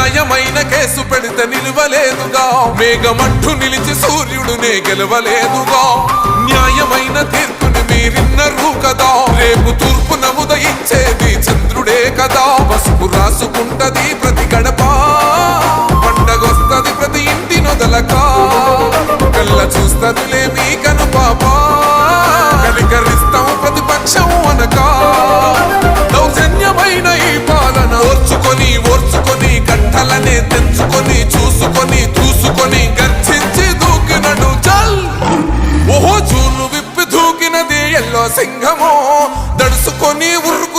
న్యాయమైన కేసు పెడితే నిలవలేదుగా, మేఘమట్టు నిలిచి సూర్యుడునే గెలవలేదుగా. న్యాయమైన తీర్పుని మీరిన్నరు కదా, రేపు తూర్పున ఉదయించేది చంద్రుడే కదా. పసుపు రాసుకుంటది ప్రతి గడప, పండగొస్తది ప్రతి ఇంటి నొదలక, కళ్ళ చూస్తదిలే మీ కను పాప, కలికరిస్తాం ప్రతిపక్షం అనక. దౌర్జన్యమైన ఈ పాలన ఓర్చుకొని కట్టలనే తెంచుకొని చూసుకొని దూసుకొని గర్జించి దూకినడు చల్. ఓహో జూలు విప్పి దూకినది ఎల్లో సింహమో, దడుసుకొని ఉరుకు